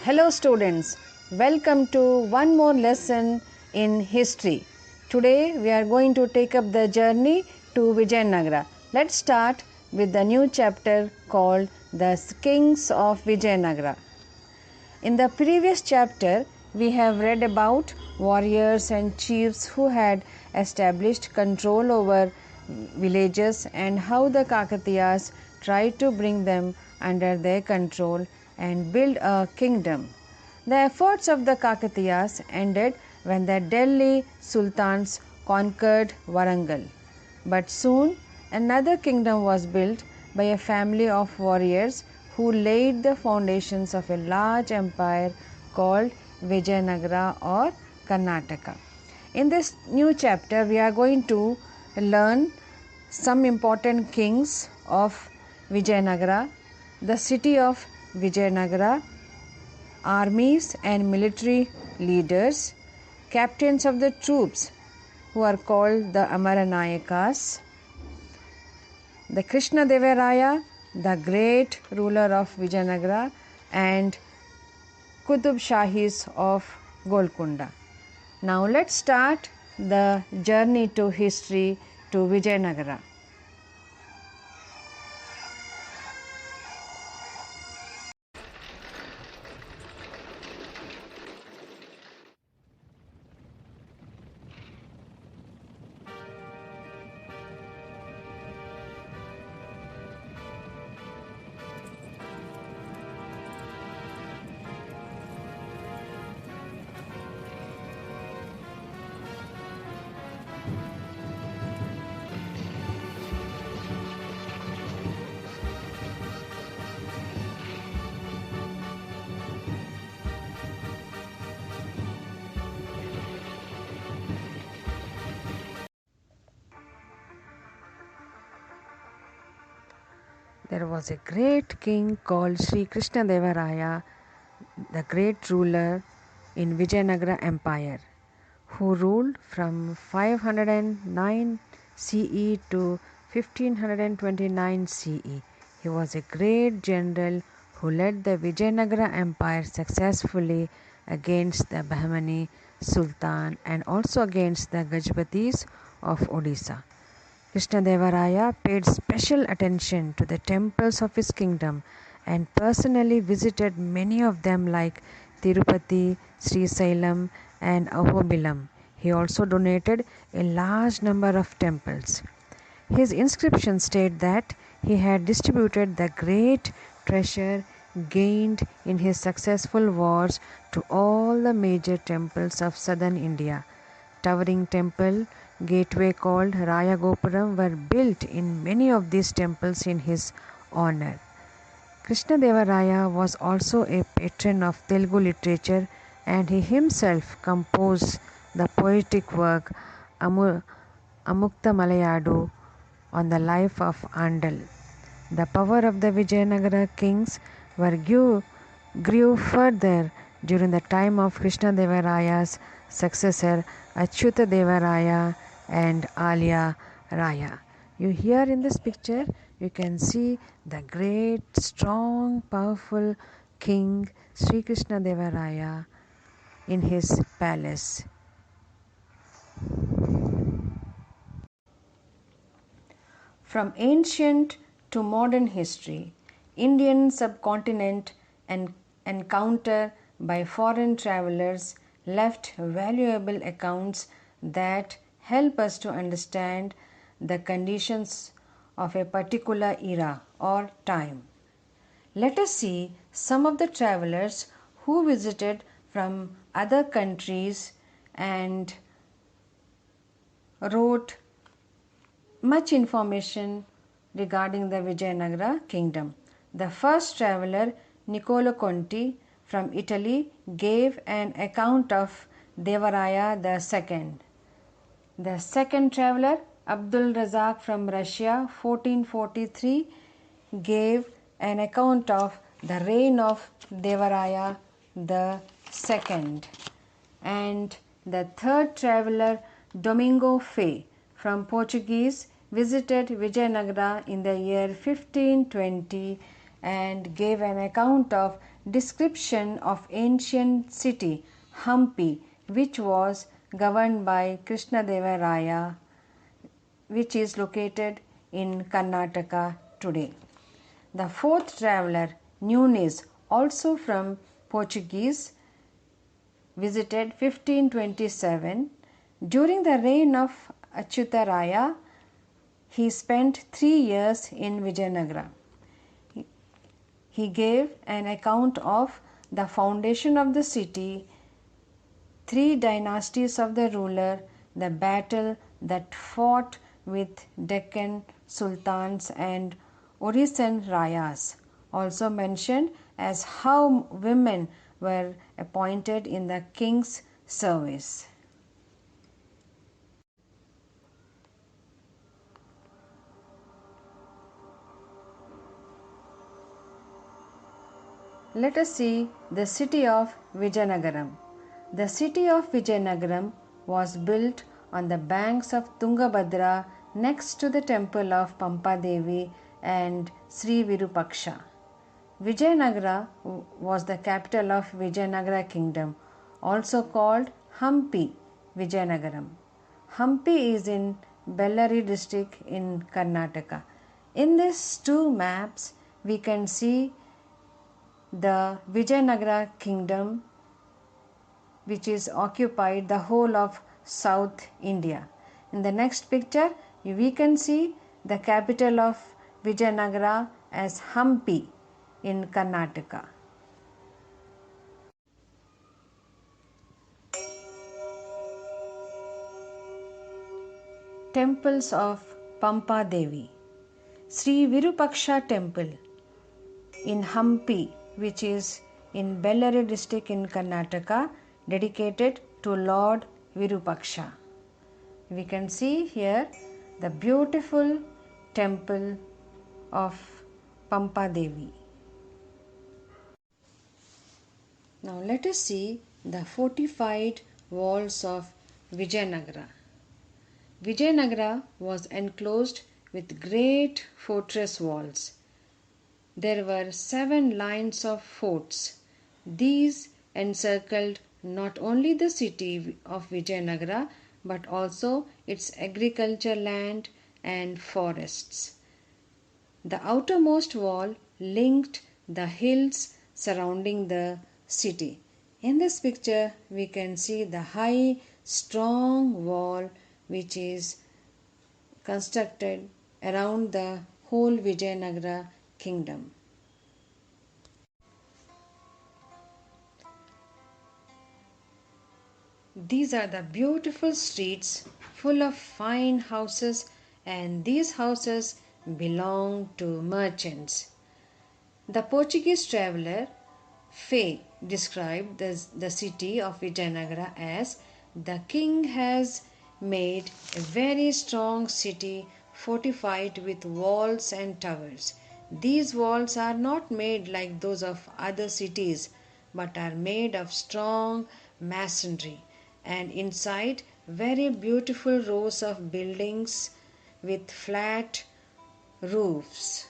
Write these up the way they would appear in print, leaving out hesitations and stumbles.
Hello students, welcome to one more lesson in history. Today we are going to take up the journey to Vijayanagara. Let's start with the new chapter called The Kings of Vijayanagara. In the previous chapter, we have read about warriors and chiefs who had established control over villages and how the Kakatiyas tried to bring them under their control and build a kingdom. The efforts of the Kakatiyas ended when the Delhi Sultans conquered Warangal. But soon another kingdom was built by a family of warriors who laid the foundations of a large empire called Vijayanagara or Karnataka. In this new chapter, we are going to learn some important kings of Vijayanagara, the city of Vijayanagara, armies and military leaders, captains of the troops who are called the Amaranayakas, the Krishnadevaraya, the great ruler of Vijayanagara, and Qutb Shahis of Golconda. Now let's start the journey to history to Vijayanagara. There was a great king called Sri Krishnadevaraya, the great ruler in Vijayanagara Empire, who ruled from 509 CE to 1529 CE. He was a great general who led the Vijayanagara Empire successfully against the Bahmani Sultan and also against the Gajpatis of Odisha. Krishnadevaraya paid special attention to the temples of his kingdom and personally visited many of them like Tirupati, Sri Sailam and Ahobilam. He also donated a large number of temples. His inscriptions state that he had distributed the great treasure gained in his successful wars to all the major temples of southern India. Towering temple gateway called Raya Gopuram were built in many of these temples in his honor. Krishnadevaraya was also a patron of Telugu literature and he himself composed the poetic work Amukta Malayadu on the life of Andal. The power of the Vijayanagara kings grew further during the time of Krishnadevaraya's successor Achyuta Devaraya and Alya Raya. You here in this picture, you can see the great, strong, powerful king Sri Krishnadevaraya in his palace. From ancient to modern history, Indian subcontinent and encounter by foreign travelers left valuable accounts that help us to understand the conditions of a particular era or time. Let us see some of the travelers who visited from other countries and wrote much information regarding the Vijayanagara kingdom. The first traveler, Niccolo Conti from Italy, gave an account of Devaraya II. The second traveler, Abdul Razak from Russia, 1443, gave an account of the reign of Devaraya II. And the third traveler, Domingo Fay from Portuguese, visited Vijayanagara in the year 1520 and gave an account of description of ancient city Hampi, which was governed by Krishnadevaraya, which is located in Karnataka today. The fourth traveler, Nunes, also from Portuguese, visited 1527. During the reign of Achyutaraya, he spent 3 years in Vijayanagara. He gave an account of the foundation of the city, 3 dynasties of the ruler, the battle that fought with Deccan sultans and Orisen Rayas, also mentioned as how women were appointed in the king's service. Let us see the city of Vijayanagaram. The city of Vijayanagaram was built on the banks of Tungabhadra next to the temple of Pampa Devi and Sri Viripaksha. Vijayanagara was the capital of Vijayanagara kingdom, also called Hampi Vijayanagaram. Hampi is in Bellary district in Karnataka. In these two maps, we can see the Vijayanagara kingdom, which is occupied the whole of South India. In the next picture, we can see the capital of Vijayanagara as Hampi in Karnataka. Temples of Pampa Devi. Sri Viripaksha temple in Hampi, which is in Bellary district in Karnataka, dedicated to Lord Virupaksha. We can see here the beautiful temple of Pampa Devi. Now let us see the fortified walls of Vijayanagara. Vijayanagara was enclosed with great fortress walls. There were 7 lines of forts. These encircled not only the city of Vijayanagara but also its agriculture land and forests. The outermost wall linked the hills surrounding the city. In this picture, we can see the high, strong wall which is constructed around the whole Vijayanagara kingdom. These are the beautiful streets full of fine houses, and these houses belong to merchants. The Portuguese traveler Fay described the city of Vijayanagara as the king has made a very strong city fortified with walls and towers. These walls are not made like those of other cities but are made of strong masonry, and inside very beautiful rows of buildings with flat roofs.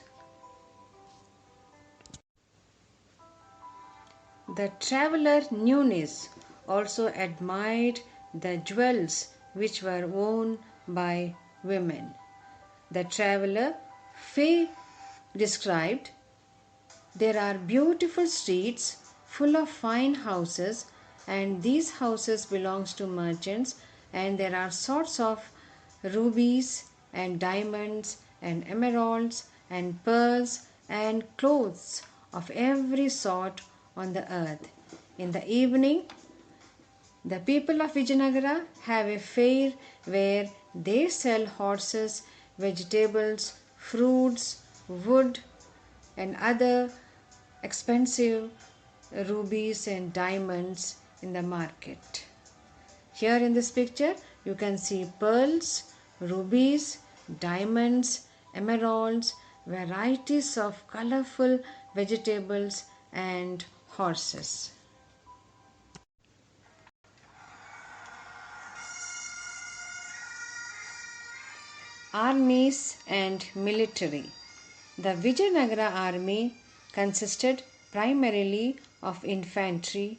The traveler Nunes also admired the jewels which were worn by women. The traveler Fay described, there are beautiful streets full of fine houses, and these houses belongs to merchants, and there are sorts of rubies and diamonds and emeralds and pearls and clothes of every sort on the earth. In the evening, the people of Vijayanagara have a fair where they sell horses, vegetables, fruits, wood, and other expensive rubies and diamonds in the market. Here in this picture, you can see pearls, rubies, diamonds, emeralds, varieties of colorful vegetables and horses. Armies and military. The Vijayanagara army consisted primarily of infantry,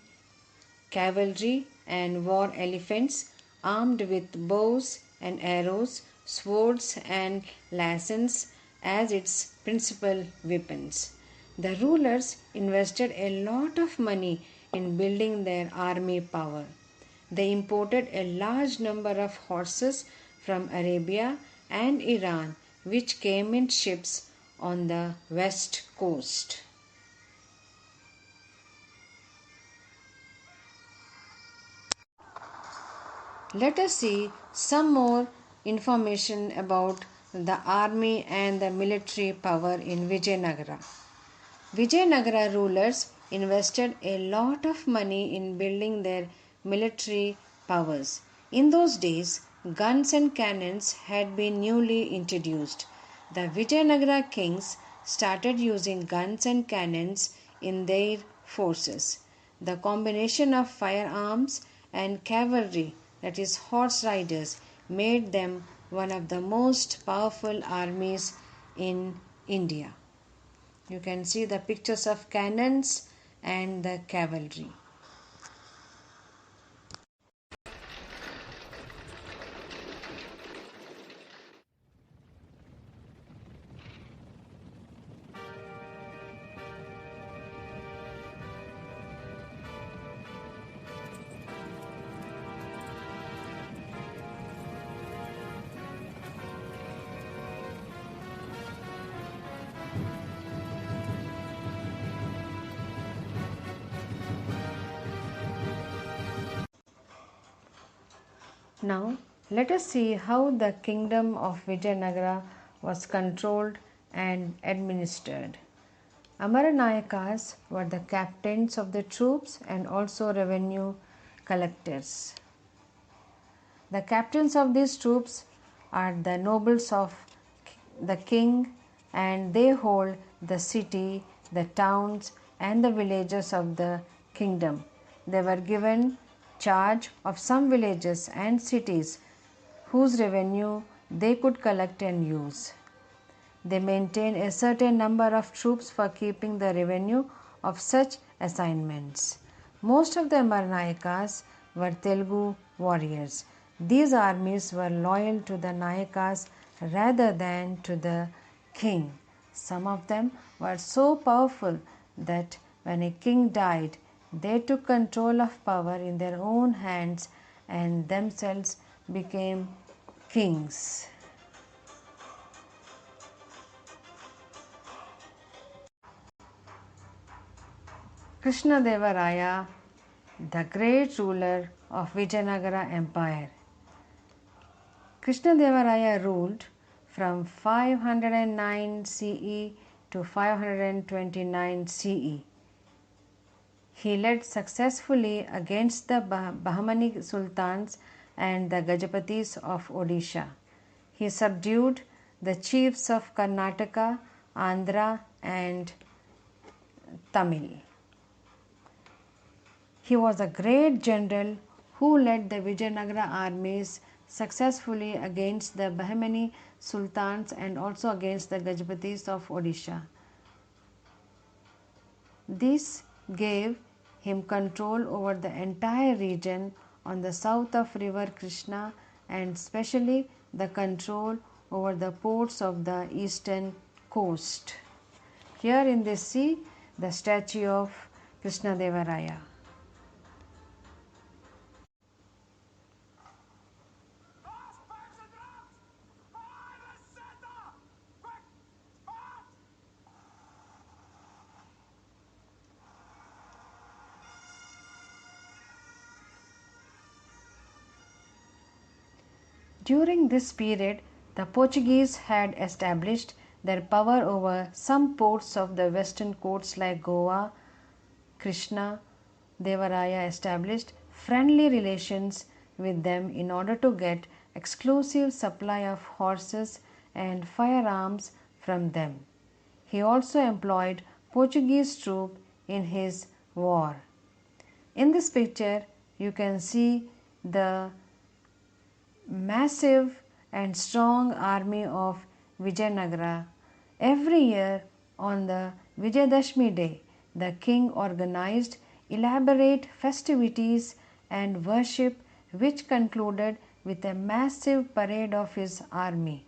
cavalry, and war elephants armed with bows and arrows, swords, and lances as its principal weapons. The rulers invested a lot of money in building their army power. They imported a large number of horses from Arabia and Iran, which came in ships on the west coast. Let us see some more information about the army and the military power in Vijayanagara. Vijayanagara rulers invested a lot of money in building their military powers. In those days, guns and cannons had been newly introduced. The Vijayanagara kings started using guns and cannons in their forces. The combination of firearms and cavalry, that is, horse riders, made them one of the most powerful armies in India. You can see the pictures of cannons and the cavalry. Now, let us see how the kingdom of Vijayanagara was controlled and administered. Amaranayakas were the captains of the troops and also revenue collectors. The captains of these troops are the nobles of the king, and they hold the city, the towns, and the villages of the kingdom. They were given charge of some villages and cities whose revenue they could collect and use. They maintained a certain number of troops for keeping the revenue of such assignments. Most of the Amaranayakas were Telugu warriors. These armies were loyal to the Nayakas rather than to the king. Some of them were so powerful that when a king died, they took control of power in their own hands and themselves became kings. Krishnadevaraya, the great ruler of Vijayanagara Empire. Krishnadevaraya ruled from 509 CE to 529 CE. He led successfully against the Bahmani sultans and the Gajapatis of Odisha. He subdued the chiefs of Karnataka, Andhra, and Tamil. He was a great general who led the Vijayanagara armies successfully against the Bahmani sultans and also against the Gajapatis of Odisha. This gave him control over the entire region on the south of river Krishna and especially the control over the ports of the eastern coast. Here in this see the statue of Krishnadevaraya. During this period, the Portuguese had established their power over some ports of the western coasts like Goa. Krishna Devaraya established friendly relations with them in order to get exclusive supply of horses and firearms from them. He also employed Portuguese troops in his war. In this picture, you can see the massive and strong army of Vijayanagara. Every year on the Vijayadashmi day, the king organized elaborate festivities and worship, which concluded with a massive parade of his army.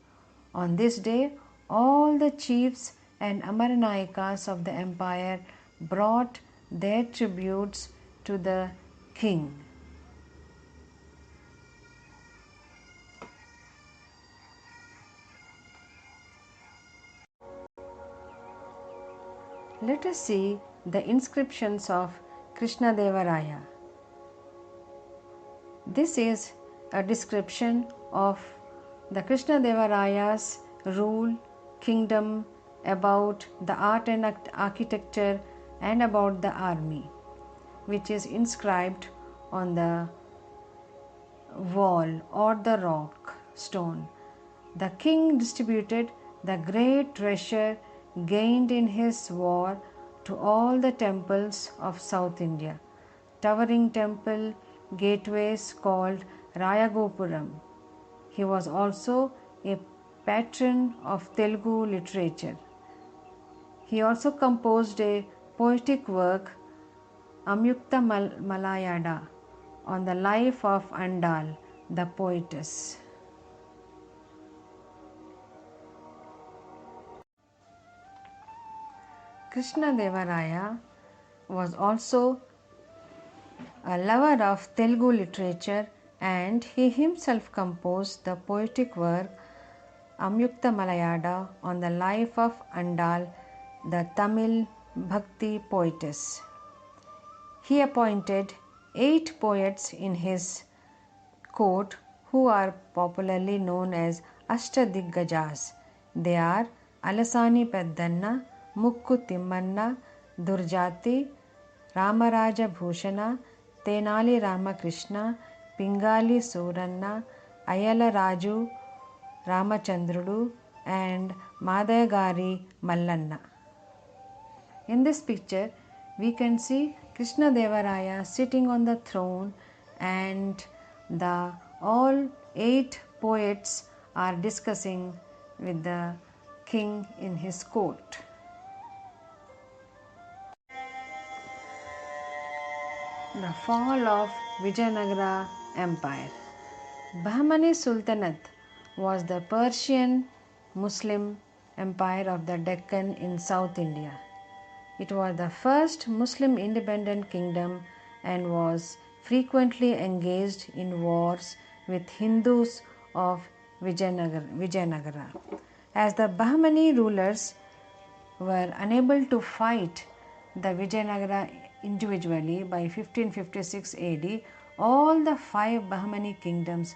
On this day, all the chiefs and Amaranayakas of the empire brought their tributes to the king. Let us see the inscriptions of Krishnadevaraya. This is a description of the Krishnadevaraya's rule, kingdom, about the art and architecture, and about the army, which is inscribed on the wall or the rock stone. The king distributed the great treasure gained in his war to all the temples of South India. Towering temple gateways called Rayagopuram. He was also a patron of Telugu literature. He also composed a poetic work, Amyukta Malayada, on the life of Andal, the poetess. Krishnadevaraya was also a lover of Telugu literature, and he himself composed the poetic work Amyukta Malayada on the life of Andal, the Tamil Bhakti poetess. He appointed 8 poets in his court who are popularly known as Ashtadiggajas. They are Alasani Peddanna, Mukku Timmanna, Durjati, Ramaraja Bhushana, Tenali Ramakrishna, Pingali Suranna, Ayala Raju Ramachandrudu, and Madayagari Mallanna. In this picture, we can see Krishnadevaraya sitting on the throne, and the all 8 poets are discussing with the king in his court. The fall of Vijayanagara Empire. Bahmani Sultanate was the Persian Muslim empire of the Deccan in South India. It was the first Muslim independent kingdom and was frequently engaged in wars with Hindus of Vijayanagara. As the Bahmani rulers were unable to fight the Vijayanagara individually, by 1556 AD, all the 5 Bahmani kingdoms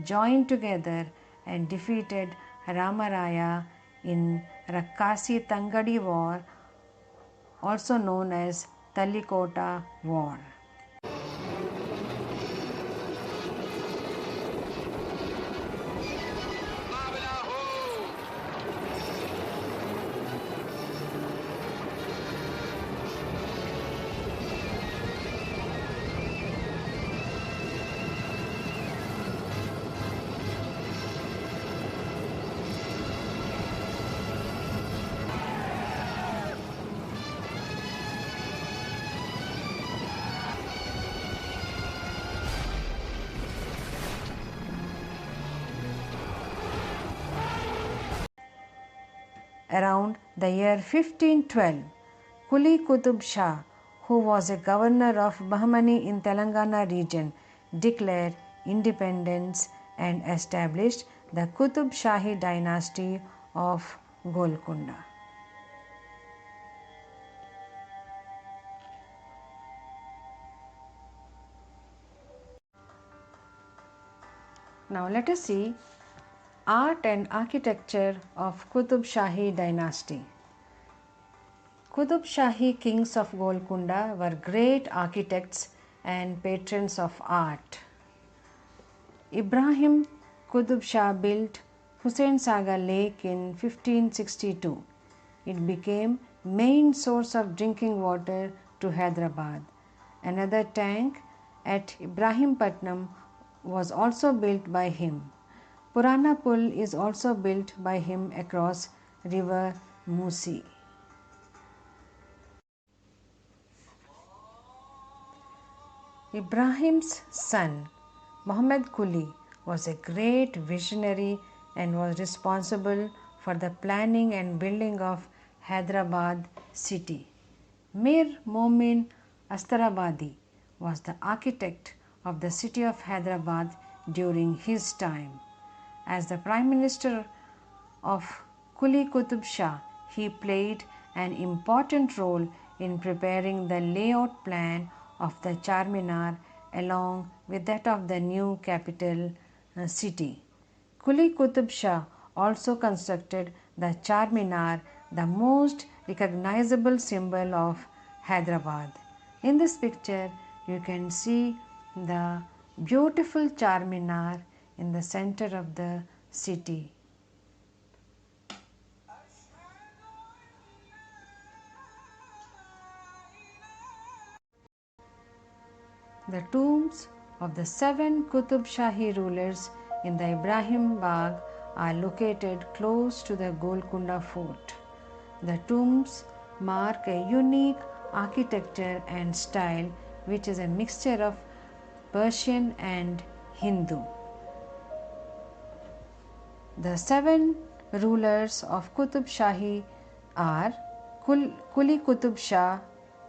joined together and defeated Ramaraya in Rakkasi Tangadi War, also known as Talikota War. Around the year 1512, Qutb Shahi, who was a governor of Bahmani in Telangana region, declared independence and established the Qutb Shahi dynasty of Golconda. Now let us see art and architecture of Qutb Shahi dynasty. Qutb Shahi kings of Golconda were great architects and patrons of art. Ibrahim Qutb Shah built Hussain Sagar Lake in 1562. It became main source of drinking water to Hyderabad. Another tank at Ibrahimpatnam was also built by him. Purana Pul is also built by him across river Musi. Ibrahim's son, Muhammad Quli, was a great visionary and was responsible for the planning and building of Hyderabad city. Mir Momin Astarabadi was the architect of the city of Hyderabad during his time. As the Prime Minister of Qutb Shah, he played an important role in preparing the layout plan of the Charminar along with that of the new capital city. Qutb Shah also constructed the Charminar, the most recognizable symbol of Hyderabad. In this picture, you can see the beautiful Charminar in the center of the city. The tombs of the 7 Qutb Shahi rulers in the Ibrahim Bagh are located close to the Golconda Fort. The tombs mark a unique architecture and style which is a mixture of Persian and Hindu. The 7 rulers of Qutb Shahi are Quli Qutb Shah,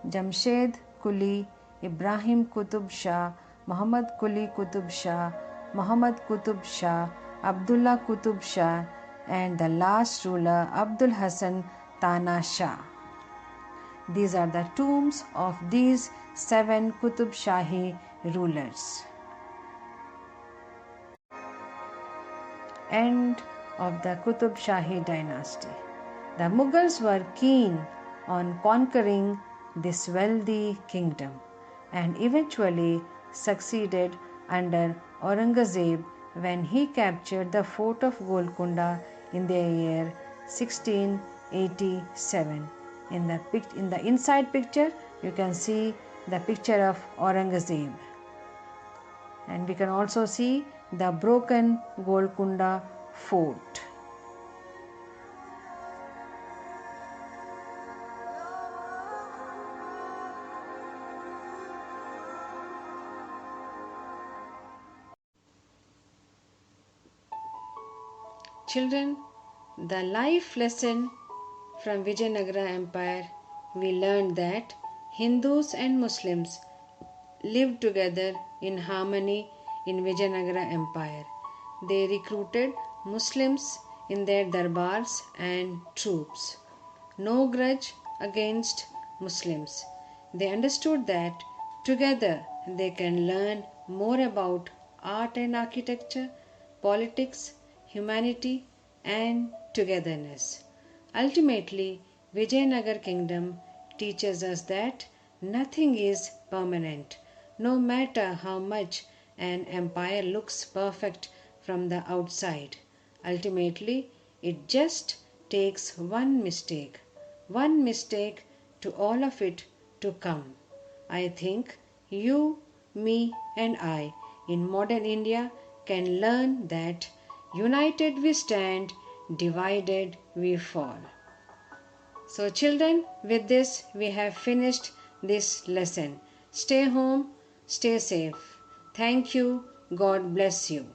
Jamshed Quli, Ibrahim Qutb Shah, Muhammad Quli Qutb Shah, Muhammad Qutb Shah, Abdullah Qutb Shah, and the last ruler Abdul Hassan Tana Shah. These are the tombs of these 7 Qutb Shahi rulers. End of the Qutb Shahi dynasty. The Mughals were keen on conquering this wealthy kingdom and eventually succeeded under Aurangzeb when he captured the fort of Golconda in the year 1687. In the inside picture, you can see the picture of Aurangzeb. And we can also see the broken Golconda fort. Children, the life lesson from Vijayanagara Empire, we learned that Hindus and Muslims lived together in harmony in Vijayanagara Empire. They recruited Muslims in their darbars and troops. No grudge against Muslims. They understood that together they can learn more about art and architecture, politics, humanity, and togetherness. Ultimately, Vijayanagar kingdom teaches us that nothing is permanent, no matter how much an empire looks perfect from the outside. Ultimately, it just takes one mistake to all of it to come. I think you, me, and I in modern India can learn that united we stand, divided we fall. So, children, with this we have finished this lesson. Stay home, stay safe. Thank you. God bless you.